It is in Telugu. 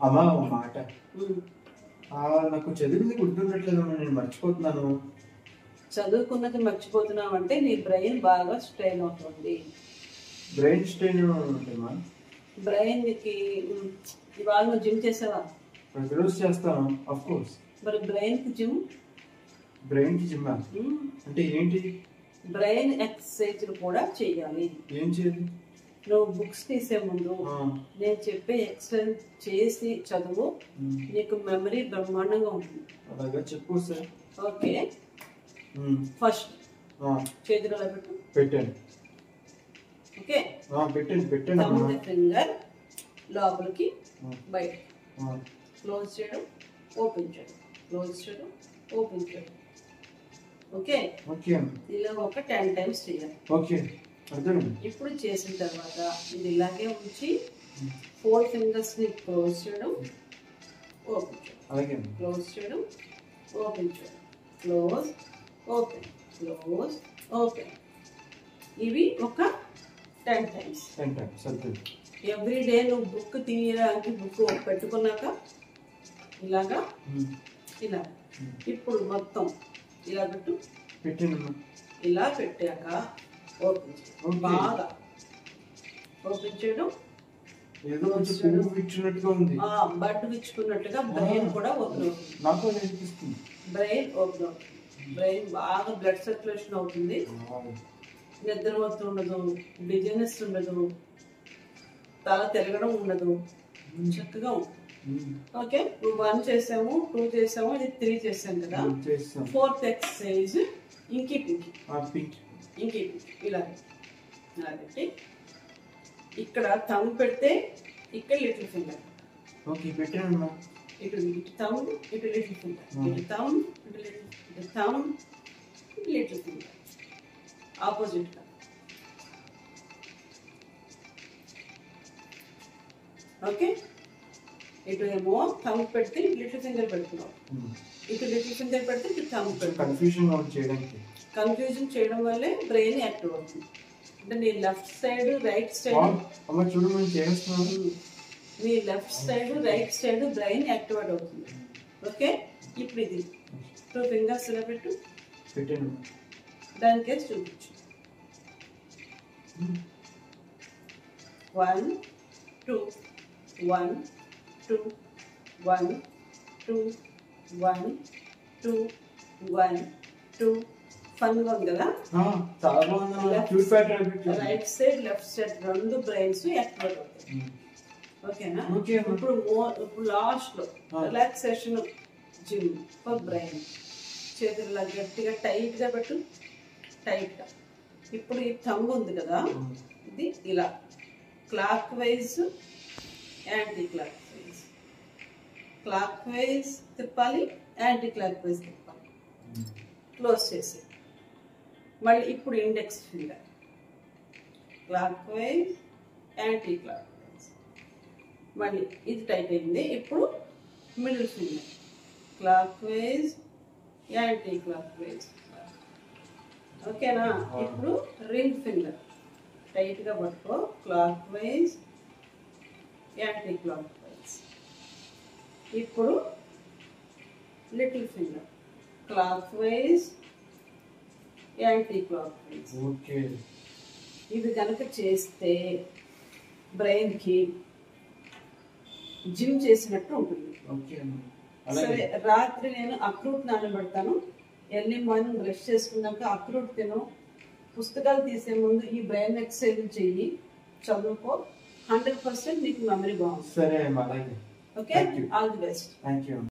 అమ్మా ఒక మాట. నాకు చదివింది గుర్తుండట్లేదమ్మా, నేను మర్చిపోతున్నాను. చదువుకున్నది మర్చిపోతున్నావు అంటే నీ బ్రెయిన్ బాగా స్ట్రెయిన్ అవుతుంది. బ్రెయిన్ స్ట్రెయిన్ ఉంటుందమ్మా. బ్రెయిన్కి ఇవాళ నువ్వు జిమ్ చేసావా? ప్రతిరోజు చేస్తాను ఆఫ్ కోర్స్. మరి బ్రెయిన్కి జిమ్? బ్రెయిన్కి జిమ్ అంటే ఏంటి? బ్రెయిన్ ఎక్సర్సైజ్లు కూడా చేయాలి. ఏం చేయాలి? నువ్వు బుక్స్ తీసే ముందు నేను చెప్పే ఎక్సర్సైజ్ చేసి చదువు, నీకు మెమరీ బ్రహ్మాండంగా ఉంటుంది. అలాగా చెప్పు సార్. ఓకే, ఫస్ట్ చేతులు పెట్టు. పెట్టాను. ఓకే, పెట్టాను. ఫింగర్ లోపలికి బయట క్లోజ్ చేయడం, ఓపెన్ చేయడం, క్లోజ్ చేయడం, ఓపెన్ చేయడం. ఓకే ఓకే, ఇలా ఒక 10 times చేయాలి. ఓకే, ఇప్పుడు చేసిన తర్వాత ఇది ఇలాగే ఉంచి 4 fingers ని క్లోజ్ చేయడం, ఓపెన్ చేయడం, క్లోజ్ చేయడం, ఓపెన్ చేయడం, క్లోజ్, ఓపెన్, క్లోజ్, ఓపెన్. ఇవి ఒక 10 times. ఎవ్రీ డే నువ్వు బుక్ తీయడానికి బుక్ పెట్టుకున్నాక ఇలాగా ఇలా ఇప్పుడు మొత్తం ఇలా పెట్టు. ఇలా పెట్టాక ఓపెన్ చేయడం, బాగా ఓపెన్ చేయడం. బడ్ విచ్చుకున్నట్టుగా బ్రెయిన్ కూడా ఓపెన్ అవుతుంది. బ్రెయిన్ ఓపెన్ అవుతుంది. బ్రెయిన్ బాగా బ్లడ్ సర్క్యులేషన్ అవుతుంది. నిద్ర వస్తూ ఉండదు, బిజినెస్ ఉండదు, తల తిరగడం ఉండదు, చక్కగా ఉంటుంది. ఓకే, నువ్వు 1 చేసాము, 2 చేసాము, ఇది 3 చేసాం కదా. 4th exercise ఇంకీ Pinky. ఇలా పెట్టి ఇక్కడ థంబ్ పెడితే ఇక్కడ లిటిల్ ఫింగర్. ఇటు థంబ్, ఇటు లిటిల్ ఫింగర్, ఇటు థంబ్, ఇటు థంబ్, ఇటు లిటిల్ ఫింగర్. ఆపోజిట్ గా. ఓకే, ఇటు ఏమో థంబ్ పెడితే లిటిల్ ఫింగర్ పెడుతున్నావు, ఇటు లిటిల్ ఫింగర్ పెడితే ఇటు థంబ్ పెడుతున్నావు. కన్ఫ్యూజన్ చేయడం వల్లే బ్రెయిన్ యాక్టివ్ అవుతుంది. అంటే నీ లెఫ్ట్ సైడ్ రైట్ సైడ్, నీ left side right side brain activate అవుతుంది. ఓకే, ఇప్పుడు ఇది 2 fingers ఇలా పెట్టు. దానికేసి చూపించు. 1 2 1 2 1 2 1 2 1 2. ఫన్ గా ఉంది కదా. Right side left side 2 brains activate అవుతాయి. ఓకేనా? ఇప్పుడు లాస్ట్ లో రిలాక్సేషన్ జిమ్ ఫర్ బ్రెయిన్. చేతులు గట్టిగా టైట్ గా పెట్టు, టైట్ గా. ఇప్పుడు ఈ థంబ్ ఉంది కదా, ఇది ఇలా clockwise, anticlockwise. Clock wise తిప్పాలి, యాంటీ క్లాక్ వైజ్ తిప్పాలి. క్లోజ్ చేసి మళ్ళీ ఇప్పుడు index finger clockwise, anticlockwise. మళ్ళీ ఇది టైట్ అయింది. ఇప్పుడు middle finger clockwise, anticlockwise. ఓకేనా? ఇప్పుడు రింగ్ ఫింగర్ టైట్ గా పట్టుకో, clockwise, anticlockwise. ఇప్పుడు little finger clockwise, anticlockwise. ఇది కనుక చేస్తే బ్రెయిన్ కి జిమ్ చేసినట్టు ఉంటుంది. సరే, రాత్రి నేను అక్రూట్ నానబెడతాను. ఎర్లీ మార్నింగ్ బ్రష్ చేసుకున్నాక అక్రూట్ తిను. పుస్తకాలు తీసే ముందు ఈ బ్రెయిన్ ఎక్సర్సైజ్ చెయ్యి, చదువుకో. 100% నీకు మెమరీ బాగుంది. Okay, all the best.